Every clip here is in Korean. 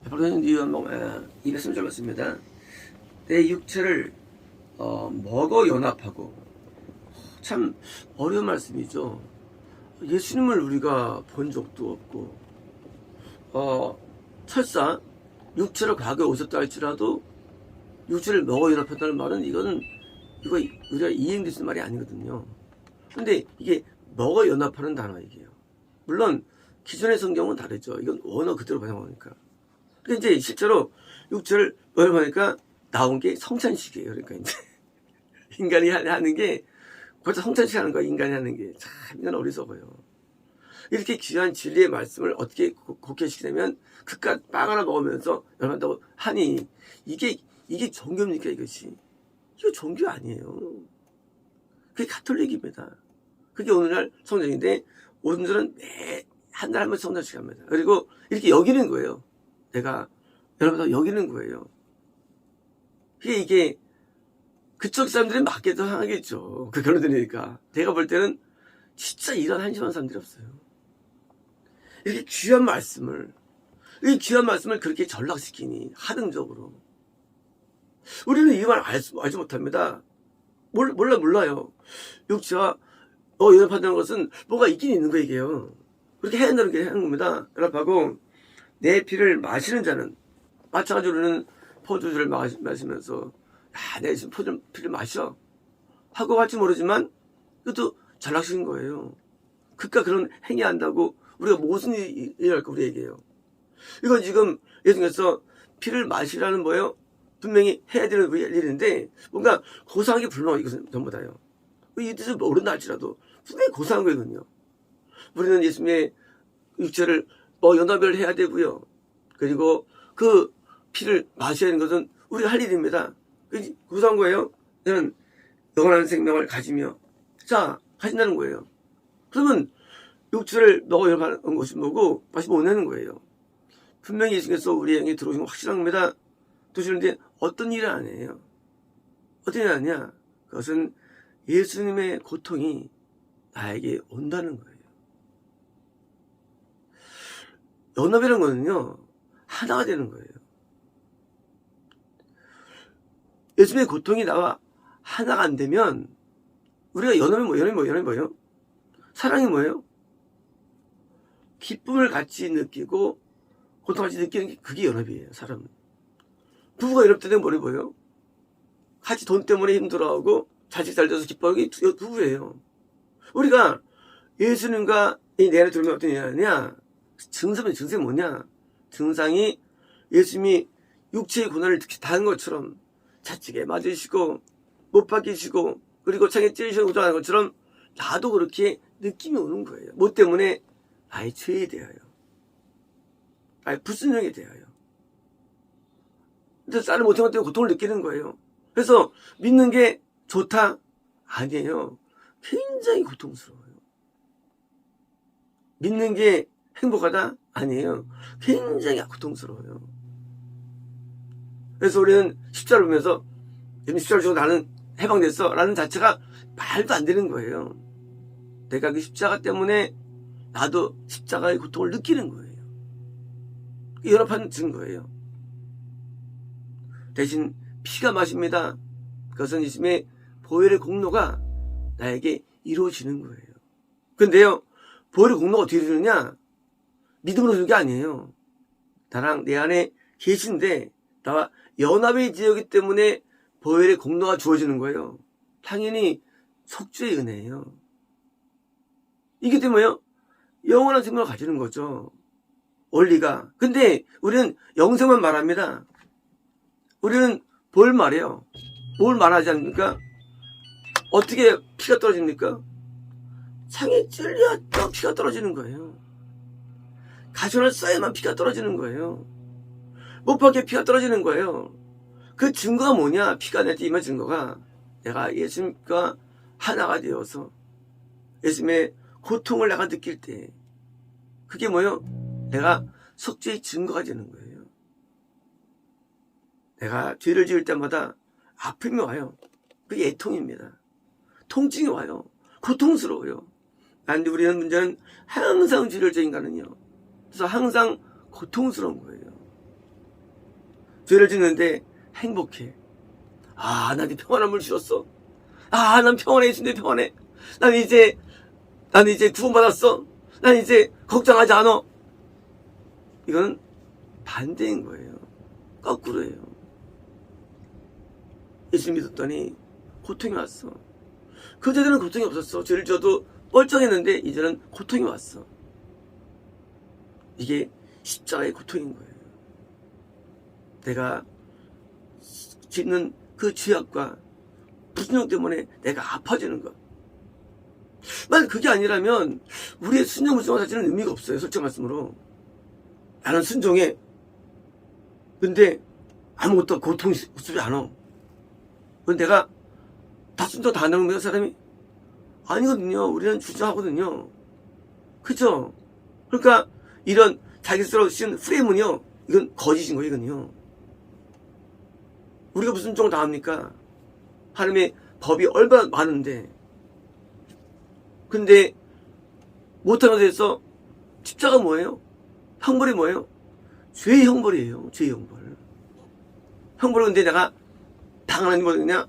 바로는 이 말씀 잘랐습니다. 내 육체를 먹어 연합하고. 참 어려운 말씀이죠. 예수님을 우리가 본 적도 없고 설사 육체를 과거에 오셨다 할지라도 육체를 먹어 연합한다는 말은 이거 우리가 이해될 수 있는 말이 아니거든요. 근데 이게 먹어 연합하는 단어 이게요. 물론 기존의 성경은 다르죠. 이건 원어 그대로 번역하니까. 근데 이제 실제로 육체를 연합하니까 나온 게 성찬식이에요. 그러니까 이제 인간이 하는 게 벌써 성찬식 하는 거야. 인간이 하는 게 참 이건 어리석어요. 이렇게 귀한 진리의 말씀을 어떻게 곡해시키냐면 그깟 빵 하나 먹으면서 연합한다고 하니 이게 종교입니까 이것이? 이거 종교 아니에요. 그게 가톨릭입니다. 그게 오늘날 성전인데 오늘은 매 한 달에 한 번씩 성전식 합니다. 그리고 이렇게 여기는 거예요. 내가 여러분들 여기는 거예요. 이게 그쪽 사람들이 맞게도 하겠죠. 그 결혼되니까. 내가 볼 때는 진짜 이런 한심한 사람들이 없어요. 이렇게 귀한 말씀을 그렇게 전락시키니 하등적으로. 우리는 이 말 알지 못합니다. 몰라요. 육체와 연합한다는 것은 뭐가 있긴 있는 거 얘기예요. 그렇게 해야 된다는 게 하는 겁니다. 연합하고 내 피를 마시는 자는 마찬가지로 우리는 포도주를 마시면서 내 지금 피를 마셔 하고 할지 모르지만 이것도 전락시킨 거예요. 그깟 그런 행위한다고 우리가 무슨 일을 할까 우리 얘기해요. 이건 지금 예수님께서 피를 마시라는 뭐예요? 분명히 해야 되는 일인데 뭔가 고상한 게 불명하고 이것은 전부 다요. 이 뜻을 모른다 할지라도 분명히 고상한 거거든요. 우리는 예수님의 육체를 연합을 해야 되고요. 그리고 그 피를 마셔야 하는 것은 우리가 할 일입니다. 고상한 거예요. 저는 영원한 생명을 가지며 가진다는 거예요. 그러면 육체를 먹어 연합하는 것이 뭐고 맛이 뭐냐는 거예요. 분명히 예수님께서 우리 영에 들어오신 건 확실한 겁니다. 도시는데 어떤 일을 안 해요. 어떤 일을 하냐? 그것은 예수님의 고통이 나에게 온다는 거예요. 연합이라는 거는요, 하나가 되는 거예요. 예수님의 고통이 나와 하나가 안 되면, 우리가 연합이 뭐예요? 사랑이 뭐예요? 기쁨을 같이 느끼고, 고통을 같이 느끼는 게 그게 연합이에요, 사람은. 부부가 연합될 때는 뭐예요? 같이 돈 때문에 힘들어하고, 자식 잘 돼서 기뻐하는 게 부부예요. 우리가 예수님과 내 안에 들어오면 어떤 일이 하냐? 증상이 뭐냐? 증상이 예수님이 육체의 고난을 당한 것처럼 자책에 맞으시고 못 박히시고 그리고 창에 찔리시고 고통하는 것처럼 나도 그렇게 느낌이 오는 거예요. 뭐 때문에? 나의 죄에 대하여, 나의 불순종에 대하여. 근데 쌀을 못한 것 때문에 고통을 느끼는 거예요. 그래서 믿는 게 좋다? 아니에요. 굉장히 고통스러워요. 믿는 게 행복하다? 아니에요. 굉장히 고통스러워요. 그래서 우리는 십자를 보면서 십자를 주고 나는 해방됐어 라는 자체가 말도 안 되는 거예요. 내가 그 십자가 때문에 나도 십자가의 고통을 느끼는 거예요. 연합한 증거예요. 대신 피가 마십니다. 그것은 예수님의 보혈의 공로가 나에게 이루어지는 거예요. 근데요, 보혈의 공로가 어떻게 이루어지느냐? 믿음으로 주는 게 아니에요. 나랑 내 안에 계신데 나와 연합이 되었기 때문에 보혈의 공로가 주어지는 거예요. 당연히 속죄의 은혜예요. 이게 때문에요? 영원한 생명을 가지는 거죠. 원리가. 근데 우리는 영생만 말합니다. 우리는 뭘 말해요? 뭘 말하지 않습니까? 어떻게 피가 떨어집니까? 창에 찔려도 피가 떨어지는 거예요. 가시를 써야만 피가 떨어지는 거예요. 못 박혀 피가 떨어지는 거예요. 그 증거가 뭐냐? 피가 날 때 임한 증거가 내가 예수님과 하나가 되어서 예수님의 고통을 내가 느낄 때 그게 뭐예요? 내가 속죄의 증거가 되는 거예요. 내가 죄를 지을 때마다 아픔이 와요. 그게 애통입니다. 통증이 와요. 고통스러워요. 그런데 우리는 문제는 항상 죄를 지은 인간은요. 그래서 항상 고통스러운 거예요. 죄를 짓는데 행복해. 아, 나한테 평안함을 주셨어. 아, 난 평안해. 예수님 평안해. 난 이제 구원받았어. 난 이제 걱정하지 않아. 이건 반대인 거예요. 거꾸로예요. 예수 믿었더니 고통이 왔어. 그전에는 고통이 없었어. 죄를 지어도 멀쩡했는데 이제는 고통이 왔어. 이게 십자가의 고통인 거예요. 내가 짓는 그 죄악과 불순종 때문에 내가 아파지는 것. 만약 그게 아니라면 우리의 순종 불순종 자체는 의미가 없어요. 솔직한 말씀으로. 나는 순종해. 근데 아무것도 고통이 없지 않아. 그럼 내가 다 순종 다 하는 거야 사람이? 아니거든요. 우리는 주저하거든요. 그죠? 그러니까 이런 자기 스스로 씌운 프레임은요, 이건 거짓인 거예요. 이건요. 우리가 무슨 순종을 다 합니까? 하나님의 법이 얼마나 많은데. 근데 못하는 것에 대해서 십자가 뭐예요? 형벌이 뭐예요? 죄의 형벌이에요. 죄의 형벌. 형벌은 근데 내가 당하는 게 뭐냐?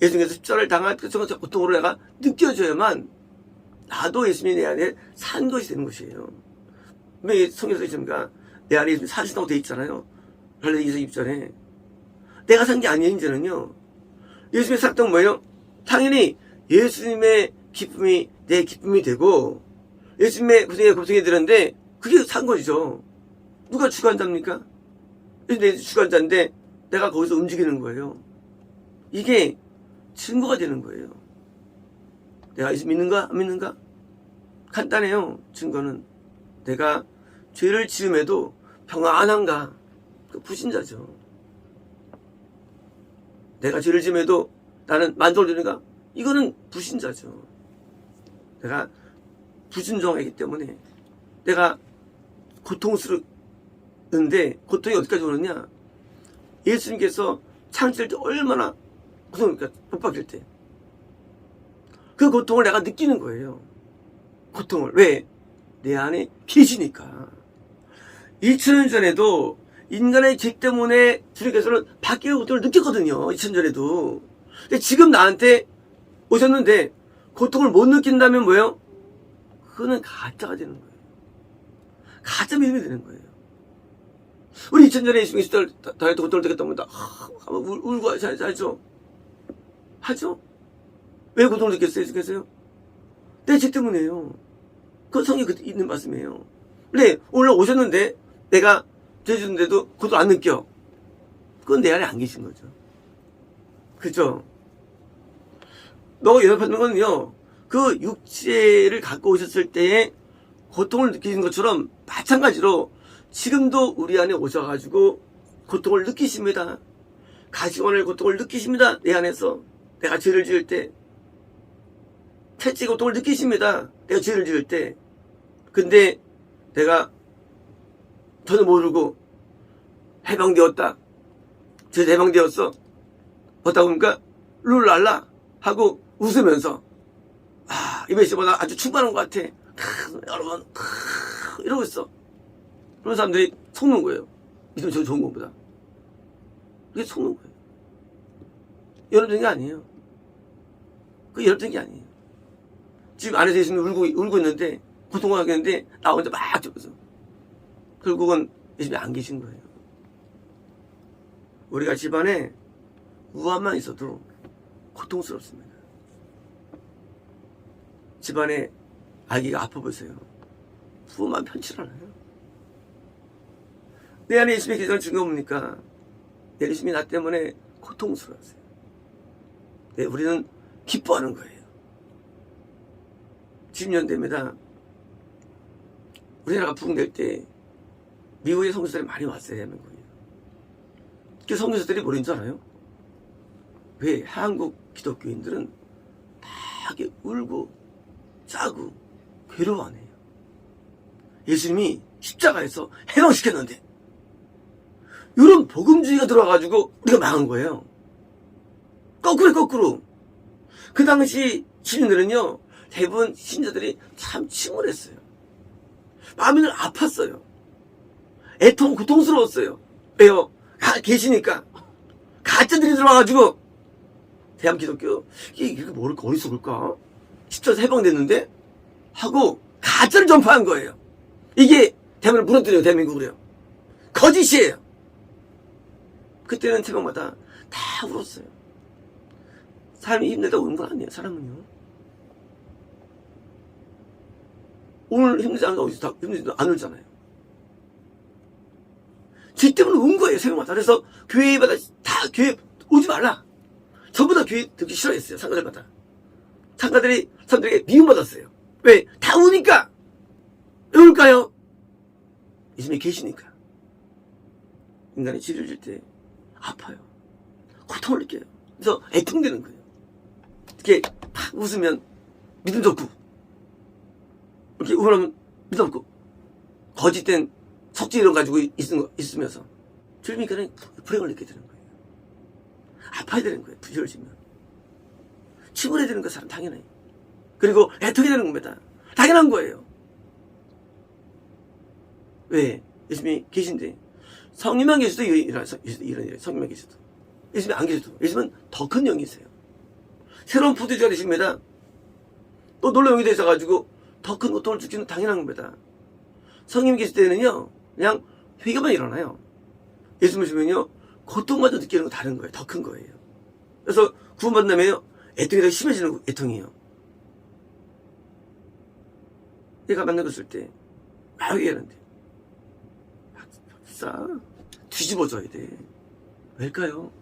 예수님께서 십자가를 당할 그 고통으로 내가 느껴져야만 나도 예수님이 내 안에 산 것이 되는 것이에요. 왜 성경에서 있습니까? 내 안에 예수님이 사신다고 되어 있잖아요. 갈라디아 2서 2절에. 내가 산 게 아니에요. 이제는요. 예수님이 살았던 뭐예요? 당연히 예수님의 기쁨이 내 기쁨이 되고 예수님의 고통이 되는데 그게 산 것이죠. 누가 주관자입니까? 내 주관자인데 내가 거기서 움직이는 거예요. 이게 증거가 되는 거예요. 내가 예수 믿는가 안 믿는가? 간단해요. 증거는 내가 죄를 지음에도 평안한가? 그 불신자죠. 내가 죄를 지음에도 나는 만족을 누리는가? 이거는 불신자죠. 내가 불순종하기 때문에 내가 고통스러운데 고통이 어디까지 오느냐? 예수님께서 창조할 때 얼마나 고통입니까? 못 박힐 때. 그 고통을 내가 느끼는 거예요. 고통을. 왜? 내 안에 계시니까. 2000년 전에도 인간의 죄 때문에 주님께서는 박해의 고통을 느꼈거든요. 2000년 전에도. 근데 지금 나한테 오셨는데 고통을 못 느낀다면 뭐예요? 그거는 가짜가 되는 거예요. 가짜 믿음이 되는 거예요. 우리 2000년 전에 예수님이 다이어트 고통을 느꼈다면 울고 하죠. 하죠? 왜 고통을 느꼈어요? 예수님께서요? 내 죄 때문이에요. 그 성경에 있는 말씀이에요. 근데 오늘 오셨는데 내가 죄 지는데도 고통 안 느껴. 그건 내 안에 안 계신 거죠. 그죠? 너가 연합하는 거는요, 그 육체를 갖고 오셨을 때의 고통을 느끼는 것처럼 마찬가지로 지금도 우리 안에 오셔가지고 고통을 느끼십니다. 가시원의 고통을 느끼십니다. 내 안에서. 내가 죄를 지을 때. 채찍 고통을 느끼십니다. 내가 죄를 지을 때. 근데 내가 전혀 모르고 해방되었다. 죄에서 해방되었어. 어떻다 보니까 룰랄라 하고 웃으면서 이 메시지보다 아주 충분한 것 같아. 여러분 이러고 있어. 그런 사람들이 속는 거예요. 믿으면 저 좋은 것보다. 그게 속는 거예요. 여러분된 게 아니에요. 그게 여러분된 게 아니에요. 지금 안에서 예수님이 울고 있는데 고통을 하겠는데 나 혼자 막 잡아서 결국은 예수님이 안 계신 거예요. 우리가 집안에 우환만 있어도 고통스럽습니다. 집안에 아기가 아파 보세요. 부모만 편치 않아요. 내 안에 예수님이 계시다는 증거 뭡니까? 내 예수님이 나 때문에 고통스러웠어요. 네, 우리는 기뻐하는 거예요. 10년 됩니다. 우리나라가 부흥될 때 미국의 선교사들이 많이 왔어요. 대한민국에. 그 선교사들이 뭐인 줄 알아요? 왜 한국 기독교인들은 다 이렇게 울고 짜고 괴로워하네요. 예수님이 십자가에서 해방시켰는데 이런 복음주의가 들어와가지고 우리가 망한 거예요. 거꾸로. 그 당시 시민들은요, 대부분 신자들이 참 침울했어요. 마음이 늘 아팠어요. 고통스러웠어요. 왜요? 계시니까. 가짜들이 들어와가지고, 대한 기독교, 이게 뭐랄까, 어리석을까? 십자가에서 해방됐는데? 하고, 가짜를 전파한 거예요. 이게 대한민국을 무너뜨려요, 대한민국을요. 거짓이에요. 그때는 새벽마다 다 울었어요. 삶이 힘들다 우는 건 아니에요, 사람은요. 오늘 힘들지 않은데 어디서 다 힘들지 안 울잖아요. 죄 때문에 운 거예요, 새벽마다. 그래서 교회마다 다 교회 오지 말라. 전부 다 교회 듣기 싫어했어요, 상가들마다. 상가들이 사람들에게 미움받았어요. 왜? 다 우니까. 왜 울까요? 예수님이 계시니까. 인간이 치료를 줄 때 아파요. 고통을 느껴요. 그래서 애통되는 거예요. 이렇게 팍 웃으면 믿음도 없고, 이렇게 우울하면 믿음 없고, 거짓된 속죄 이런 가지고 있으면서 주님이니까는 불행을 느끼게 되는 거예요. 아파야 되는 거예요. 부지런지면 치문해야 되는 거 사람 당연해요. 그리고 애통이 되는 겁니다. 당연한 거예요. 왜? 예수님이 계신데 성령만 계셔도 이런 일이에요. 성령만 계셔도. 예수님이 안 계셔도. 예수님은 더 큰 영이세요. 새로운 포도주가 되십니다. 또 놀라운 영이 되셔가지고 더 큰 고통을 주기는 당연한 겁니다. 성령이 계실 때는요, 그냥 회개만 일어나요. 예수 믿으면요, 고통마저 느끼는 거 다른 거예요. 더 큰 거예요. 그래서 구원받는다면요, 애통이 더 심해지는 애통이에요. 내가 만난 거 쓸 때, 막 얘기하는데, 박사, 뒤집어져야 돼. 왜일까요?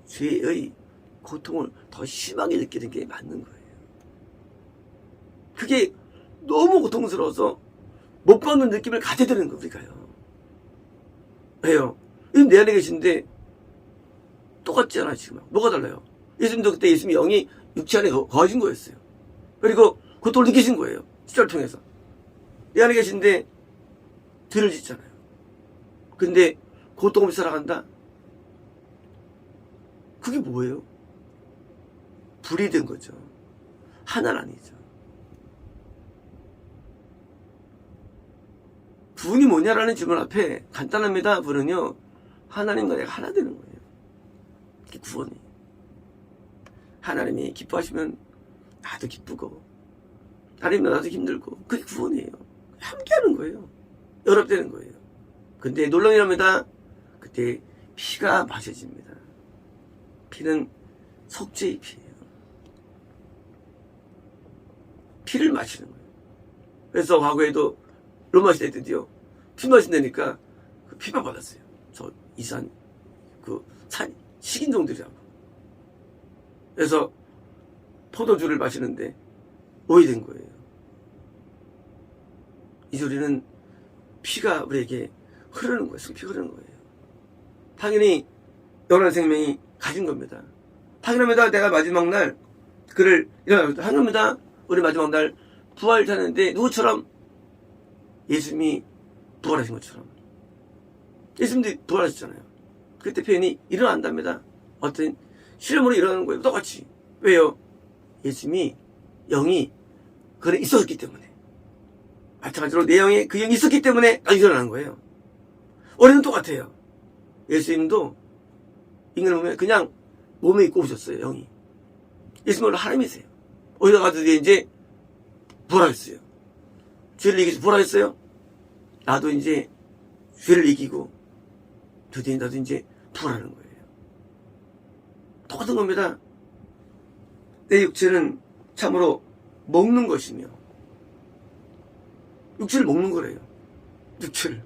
죄의 고통을 더 심하게 느끼는 게 맞는 거예요. 그게 너무 고통스러워서 못 받는 느낌을 가져야 되는 거, 우리가요. 왜요? 예수님 내 안에 계신데 똑같지 않아요, 지금. 뭐가 달라요? 예수님도 그때 예수님 영이 육체 안에 거하신 거였어요. 그리고 고통을 느끼신 거예요. 십자가를 통해서. 내 안에 계신데 죄를 짓잖아요. 근데 고통 없이 살아간다? 그게 뭐예요? 불이 된 거죠. 하나는 아니죠. 부은이 뭐냐라는 질문 앞에 간단합니다. 부은요, 하나님과 내가 하나 되는 거예요. 그게 구원이. 하나님이 기뻐하시면 나도 기쁘고, 하나님 나도 힘들고, 그게 구원이에요. 함께 하는 거예요. 연합되는 거예요. 근데 놀라운 일합니다. 그때 피가 마셔집니다. 피는 속죄의 피예요. 피를 마시는 거예요. 그래서 과거에도 로마 시대 때도요, 피 마신다니까 그 피만 받았어요. 저 이산 그 식인종들이라고. 그래서 포도주를 마시는데 오해된 거예요. 이 소리는 피가 우리에게 흐르는 거예요. 피 흐르는 거예요. 당연히 영원한 생명이 가진 겁니다. 당연합니다. 내가 마지막 날 그를 일어납니다. 당연합니다. 우리 마지막 날 부활하는데 누구처럼? 예수님이 부활하신 것처럼. 예수님도 부활하셨잖아요. 그때 표현이 일어난답니다. 어떤 실험으로 일어나는 거예요. 똑같이. 왜요? 예수님이 영이 그 안에 있었기 때문에. 마찬가지로 내 영에 그 영이 있었기 때문에 일어나는 거예요. 우리는 똑같아요. 예수님도 인간을 보면 그냥 몸에 입고 오셨어요. 영이. 예수님은 하나님이세요. 어디다 가도 이제 부활하셨어요. 죄를 이기서 부활하셨어요. 나도 이제 죄를 이기고 드디어 나도 이제 부활하는 거예요. 똑같은 겁니다. 내 육체는 참으로 먹는 것이며, 육체를 먹는 거래요. 육체를.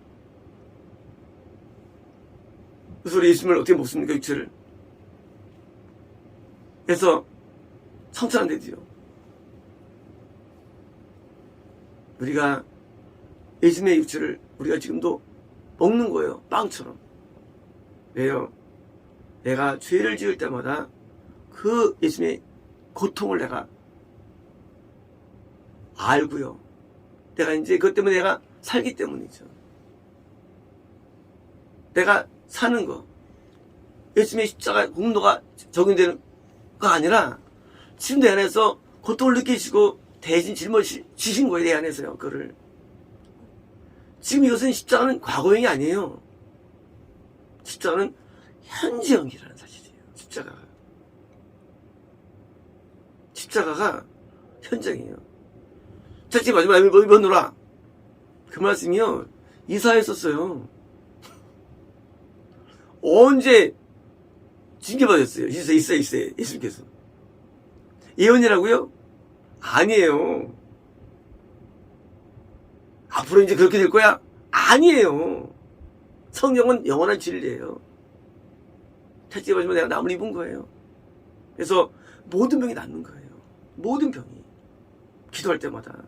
그래서 우리 예수님을 어떻게 먹습니까, 육체를? 그래서 성찬한대도요. 우리가 예수님의 육체를 우리가 지금도 먹는 거예요. 빵처럼. 왜요? 내가 죄를 지을 때마다 그 예수님의 고통을 내가 알고요. 내가 이제 그것 때문에 내가 살기 때문이죠. 내가 사는 거. 예수님의 십자가 공로가 적용되는 거 아니라 지금 내 안에서 고통을 느끼시고 대신 짊어지신 거예요. 내 안에서요. 그거를. 지금 이것은 십자가는 과거형이 아니에요. 십자가는 현재형이라는 사실이에요. 십자가가 현장이에요. 첫째 마지막에 입어노라. 그 말씀이요. 이사야에 썼어요. 언제 징계받았어요? 이사야 예수님께서. 예언이라고요? 아니에요. 앞으로 이제 그렇게 될 거야? 아니에요. 성경은 영원한 진리예요. 첫째 마지막에 내가 남을 입은 거예요. 그래서 모든 병이 낫는 거예요. 모든 병이. 기도할 때마다.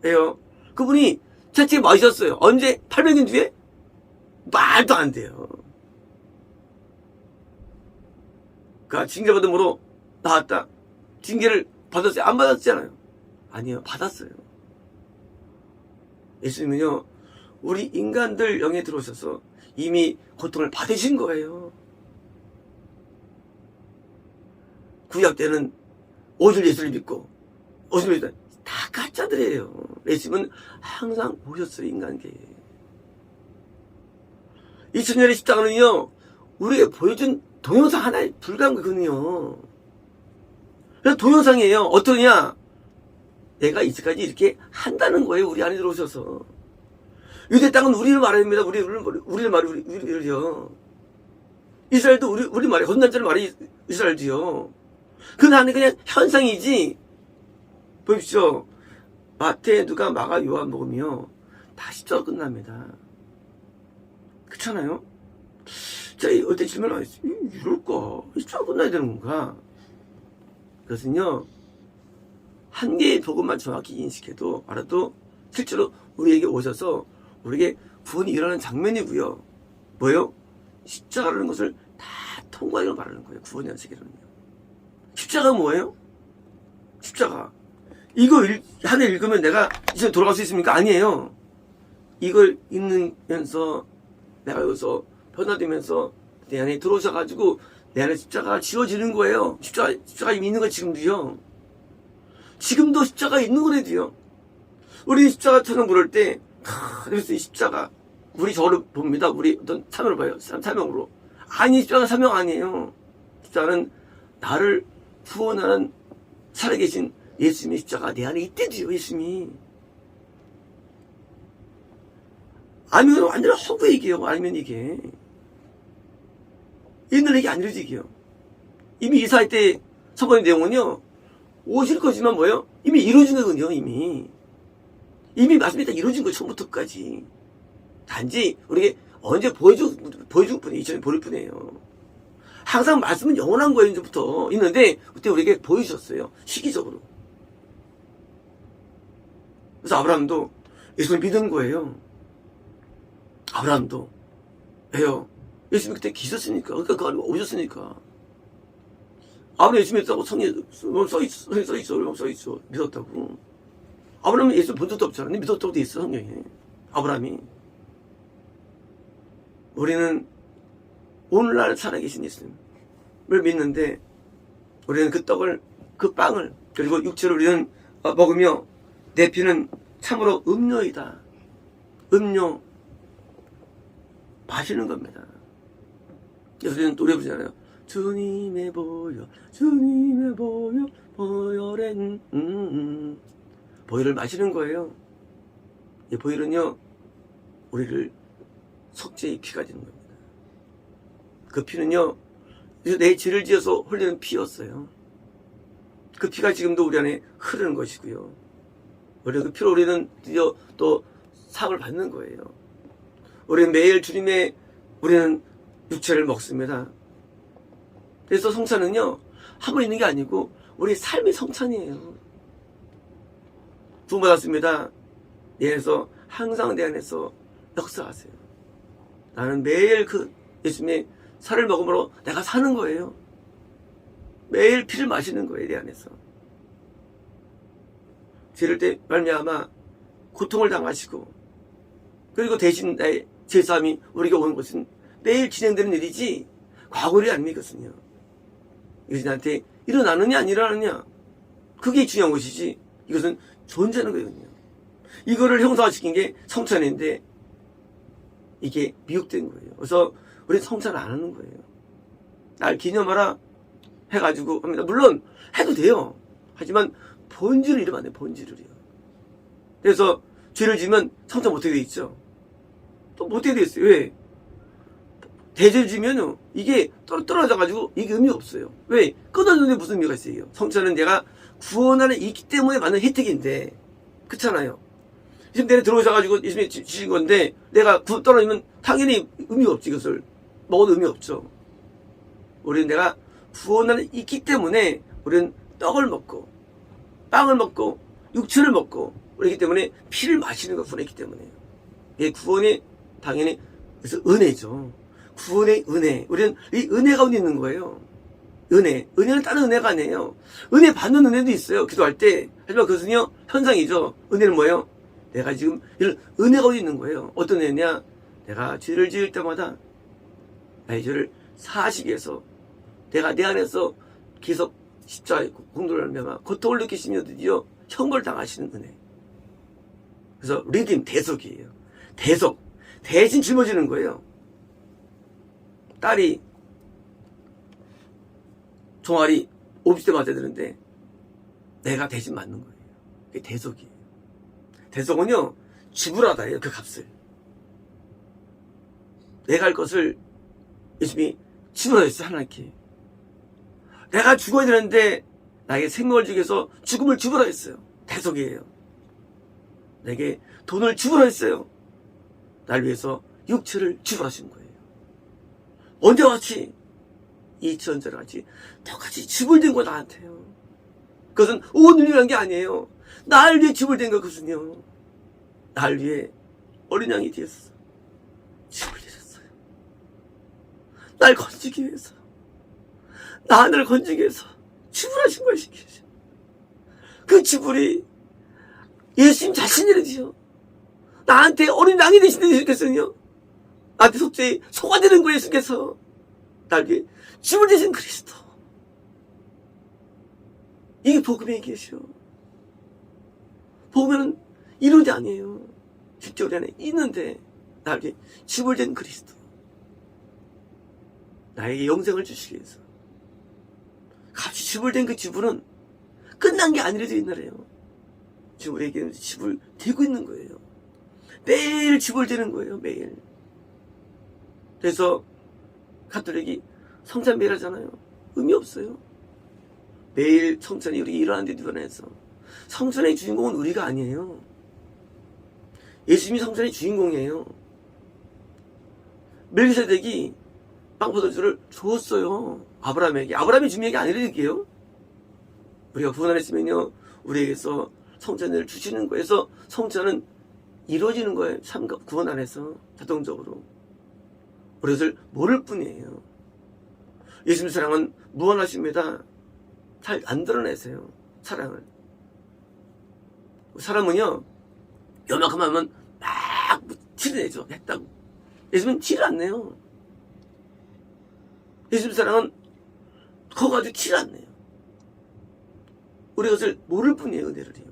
왜요? 그분이 채찍에 맞으셨어요. 언제? 800년 뒤에? 말도 안 돼요. 그러니까 징계받음으로 나왔다. 징계를 받았어요? 안 받았잖아요. 아니요. 받았어요. 예수님은요. 우리 인간들 영에 들어오셔서 이미 고통을 받으신 거예요. 구약 때는 오실 예수를 믿고 오실 예수를 다 가짜들이에요. 예수님은 항상 오셨어요. 인간계에. 2000년의 십자가는요. 우리에게 보여준 동영상 하나에 불과한 거거든요. 그래서 동영상이에요. 어떠냐? 내가 이제까지 이렇게 한다는 거예요. 우리 안에 들어오셔서. 유대 땅은 우리를 말합니다. 우리를 말이요. 이스라엘도 우리 말이 건단자를 말이 이스라엘도요. 그건 안에 그냥 현상이지. 보십시오. 마태, 누가, 마가, 요한복음이요. 다 십자가 끝납니다. 그렇잖아요? 자, 어때 질문 안 했어요. 이럴까? 십자가 끝나야 되는 건가? 그것은요. 한 개의 복음만 정확히 인식해도 알아도 실제로 우리에게 오셔서 우리에게 구원이 일어나는 장면이고요. 뭐예요? 십자가라는 것을 다 통과하기를 바라는 거예요. 구원이라는 세계로는요. 십자가 뭐예요? 십자가. 이거 하나 읽으면 내가 이제 돌아갈 수 있습니까? 아니에요. 이걸 읽으면서 내가 여기서 변화되면서 내 안에 들어오셔가지고 내 안에 십자가가 지워지는 거예요. 십자가 이미 있는 거예요. 지금도요. 지금도 십자가 있는 거래도요. 우리 십자가 찬양 부를 때 그래서 이 십자가 우리 저를 봅니다. 우리 어떤 사명을 봐요. 사명으로. 아니 십자가는 사명 아니에요. 십자가는 나를 구원하는 살아계신 예수님의 십자가 내 안에 있대도요. 예수님이. 아니면 완전 허구 얘기예요. 아니면 이게 옛날 얘기 아니라도 얘기예요. 이미 이사할 때 선포된 내용은요. 오실 거지만 뭐예요? 이미 이루어진 거거든요. 이미 말씀이 다 이루어진 거예요. 처음부터까지. 단지 우리에게 언제 보여줄 뿐이에요. 이전에 보일 뿐이에요. 항상 말씀은 영원한 거예요. 이제부터 있는데 그때 우리에게 보여주셨어요. 시기적으로. 그래서 아브라함도 예수님을 믿은 거예요. 아브라함도. 왜요? 예수님 그때 계셨으니까. 그러니까 오셨으니까. 아브라함 예수 믿었다고 성경에 써있어. 믿었다고. 아브라함은 예수 본 적도 없잖아. 근데 믿었다고 돼 있어, 성경에. 아브라함이. 우리는 오늘날 살아계신 예수님을 믿는데, 우리는 그 떡을, 그 빵을, 그리고 육체를 우리는 먹으며, 내 피는 참으로 음료이다. 음료. 마시는 겁니다. 그래서 우리는 노래 부르잖아요. 주님의 보혈, 주님의 보혈, 보혈엔, 보혈을 마시는 거예요. 이 보혈은요, 우리를 속죄의 피가 되는 겁니다. 그 피는요, 내 죄를 지어서 흘리는 피였어요. 그 피가 지금도 우리 안에 흐르는 것이고요. 우리 그 피로 우리는 드디어 또 사함을 받는 거예요. 우리는 매일 우리는 육체를 먹습니다. 그래서 성찬은요, 한 번 있는 게 아니고, 우리 삶의 성찬이에요. 구원받았습니다. 내 안에서, 항상 내 안에서 역사하세요. 나는 매일 그 예수님의 살을 먹음으로 내가 사는 거예요. 매일 피를 마시는 거예요, 내 안에서. 죄를 때 말미암아 고통을 당하시고, 그리고 대신 나의 제사함이 우리에게 오는 것은 매일 진행되는 일이지 과거 일이 아닙니까? 이것이 나한테 일어나느냐 안 일어나느냐, 그게 중요한 것이지 이것은 존재하는 거거든요. 이거를 형상화시킨 게 성찬인데, 이게 미혹된 거예요. 그래서 우리는 성찬을 안 하는 거예요. 날 기념하라 해가지고 합니다. 물론 해도 돼요. 하지만 본질을 잃으면 안 돼요. 본질을요. 그래서 죄를 지면 성찬 못하게 돼 있죠. 또 못하게 돼 있어요. 왜? 대죄를 지면요 이게 떨어져가지고 이게 의미가 없어요. 왜? 끊어주는데 무슨 의미가 있어요? 성찬은 내가 구원 안에 있기 때문에 받는 혜택인데, 그렇잖아요. 지금 내가 들어오셔가지고 예수님이 주신 건데 내가 구원 떨어지면 당연히 의미가 없지. 이것을 먹어도 의미 없죠. 우리는 내가 구원 안에 있기 때문에 우리는 떡을 먹고 빵을 먹고 육체를 먹고 그렇기 때문에 피를 마시는 것 구원했기 때문에요. 예, 구원이 당연히 그래서 은혜죠. 구원의 은혜. 우리는 이 은혜 가운데 있는 거예요. 은혜. 은혜는 다른 은혜가 아니에요. 은혜 받는 은혜도 있어요. 기도할 때. 하지만 그것은요, 현상이죠. 은혜는 뭐예요? 내가 지금 이런 은혜가 어디 있는 거예요. 어떤 은혜냐? 내가 죄를 지을 때마다 나의 죄를 사하시기 위해서 내가 내 안에서 계속 십자가의 공로를 하며 고통을 느끼시며 드디어 형벌 당하시는 은혜. 그래서 리딤 대속이에요. 대속. 대신 짊어지는 거예요. 딸이 종아리 50대 맞아야 되는데 내가 대신 맞는 거예요. 그게 대속이에요. 대속은요, 지불하다예요. 그 값을. 내가 할 것을 예수님이 지불하셨어요. 하나님께. 내가 죽어야 되는데 나에게 생명을 주기 위해서 죽음을 지불하셨어요. 대속이에요. 내게 돈을 지불하셨어요. 날 위해서 육체를 지불하신 거예요. 언제와 같이 2000년 전에 같이 똑같이 지불된 거 나한테요. 그것은 오늘 위한 게 아니에요. 날 위해 지불된 거. 그것은요, 날 위해 어린 양이 되어서 지불되셨어요. 날 건지기 위해서, 나 하늘을 건지기 위해서 지불하신 것이죠. 그 지불이 예수님 자신이라지요. 나한테 어린 양이 되신 예수님께서는요, 나한테 속죄히 소화되는 거예요. 예수님께서 날 위해 지불 되신 그리스도. 이게 복음의 얘기죠. 복음은 이론이 아니에요. 실제 우리 안에 있는데 날 위해 지불된 그리스도. 나에게 영생을 주시기 위해서 값이 지불된 그 지불은 끝난 게 아니라도 있나래요. 지금 우리에게는 지불되고 있는 거예요. 매일 지불되는 거예요. 매일. 그래서 가톨릭이 성찬 매일 하잖아요. 의미 없어요. 매일 성찬이 우리 일어나는데 일어나서 성찬의 주인공은 우리가 아니에요. 예수님이 성찬의 주인공이에요. 멜기세덱이 빵포도주를 줬어요. 아브라함에게. 아브라함이 주민 게 아니라니까요. 우리가 구원 안에 있으면요, 우리에게서 성찬을 주시는 거에서 성찬은 이루어지는 거예요. 구원 안에서 자동적으로. 우리 것을 모를 뿐이에요. 예수님 사랑은 무한하십니다. 잘 안 드러내세요. 사랑을. 사람은요, 요만큼 하면 막 티를 내죠. 했다고. 예수님은 티를 안 내요. 예수님 사랑은 그거 가지고 티를 안 내요. 우리 것을 모를 뿐이에요. 은혜를요.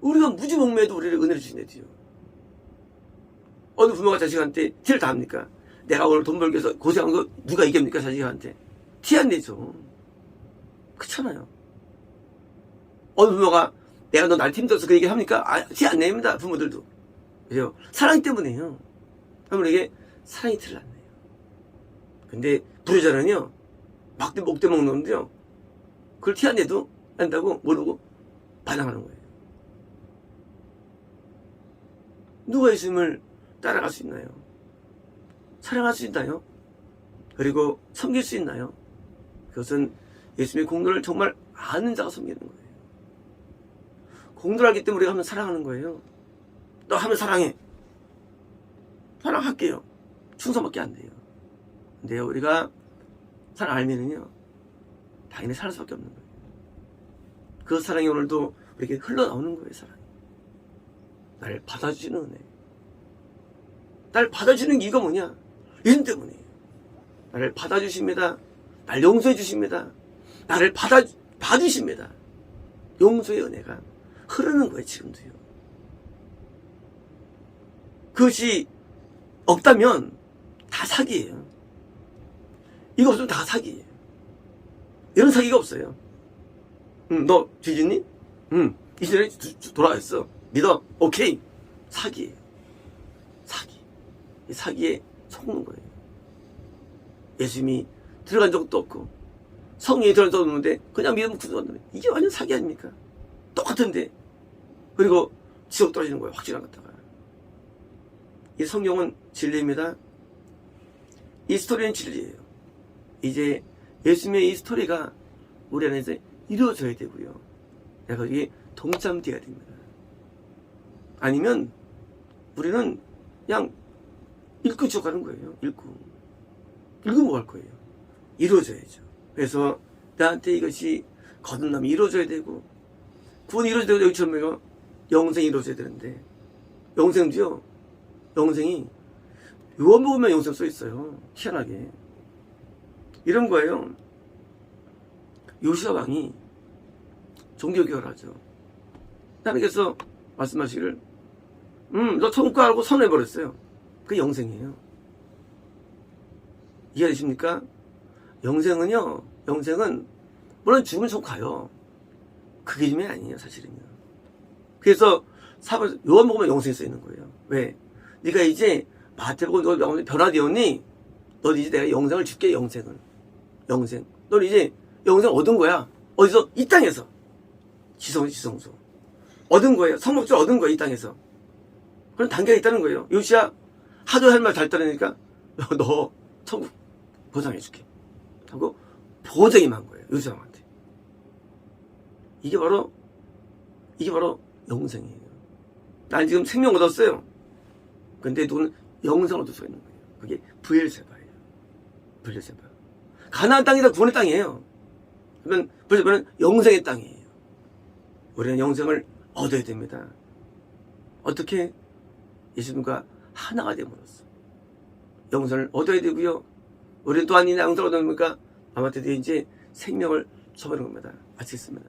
우리가 무지몽매해도 우리를 은혜를 주시네요. 어느 부모가 자식한테 티를 다 합니까? 내가 오늘 돈 벌기 위해서 고생한 거 누가 이깁니까? 자식한테. 티 안 내죠. 그렇잖아요. 어느 부모가 내가 너 날 힘들어서 그 얘기 합니까? 티 안 냅니다. 부모들도. 그죠? 사랑 때문에요. 우리에게 사랑이 티를 안 내요. 근데 부르자는요, 막대 목대 먹는 놈들요, 그걸 티 안 내도 한다고 모르고 반항하는 거예요. 누가 예수님을 따라갈 수 있나요? 사랑할 수 있나요? 그리고 섬길 수 있나요? 그것은 예수님의 공로를 정말 아는 자가 섬기는 거예요. 공로를 알기 때문에 우리가 하면 사랑하는 거예요. 너 하면 사랑해. 사랑할게요. 충성밖에 안 돼요. 근데 우리가 사랑 알면은요, 당연히 살 수밖에 없는 거예요. 그 사랑이 오늘도 우리에게 흘러나오는 거예요. 사랑이. 나를 받아주시는 은혜. 나를 받아주는 이유가 뭐냐? 예수님 때문이에요. 나를 받아주십니다. 나를 용서해 주십니다. 나를 봐주십니다. 용서의 은혜가 흐르는 거예요. 지금도요. 그것이 없다면 다 사기예요. 이거 없으면 다 사기예요. 이런 사기가 없어요. 너 뒤졌니? 이 시대에 돌아왔어. 믿어. 오케이. 사기예요. 사기. 이 사기에 속는 거예요. 예수님이 들어간 적도 없고 성령이 들어간 적도 없는데 그냥 믿으면 구원받는 거예요. 이게 완전 사기 아닙니까? 똑같은데. 그리고 지옥 떨어지는 거예요. 확실한 것다가. 이 성경은 진리입니다. 이 스토리는 진리예요. 이제 예수님의 이 스토리가 우리 안에서 이루어져야 되고요. 내가 거기에 동참되어야 됩니다. 아니면 우리는 그냥 읽고 지옥 가는 거예요. 읽고 뭐 할 거예요. 이루어져야죠. 그래서 나한테 이것이 거듭남이 이루어져야 되고 구원이 이루어져야 되고 여기처럼 영생이 이루어져야 되는데 영생도요. 영생이 요한복음에 영생 써 있어요. 희한하게. 이런 거예요. 요시야 왕이 종교개혁을 하죠. 하나님께서 말씀하시기를 너 천국가라고 선언해버렸어요. 그게 영생이에요. 이해되십니까? 영생은요. 영생은 물론 죽으면 천국 가요. 그 기준이 아니에요. 사실은요. 그래서 요한복음에 영생이 써 있는 거예요. 왜? 네가 이제 마태복음 너 변화되었니? 너 이제 내가 영생을 줄게. 영생을. 영생. 너 이제 영생 얻은 거야. 어디서? 이 땅에서. 지성소. 얻은 거예요. 성목줄 얻은 거예요. 이 땅에서. 그런 단계가 있다는 거예요. 요시야 하도 할 말 잘 따르니까 너 천국 보장해줄게. 하고 보장 임한 거예요. 요시야 왕한테. 이게 바로 영생이에요. 난 지금 생명 얻었어요. 근데 누구는 영생 얻을 수가 있는 거예요. 그게 브엘세바예요. 브엘세바. 가나안 땅이 다 구원의 땅이에요. 그러면 브엘세바는 영생의 땅이에요. 우리는 영생을 얻어야 됩니다. 어떻게? 예수님과 하나가 되므로써 영생을 얻어야 되고요. 우리는 또한 이 영생을 얻으니까 아마도 이제 생명을 줘버리는 겁니다. 마치겠습니다.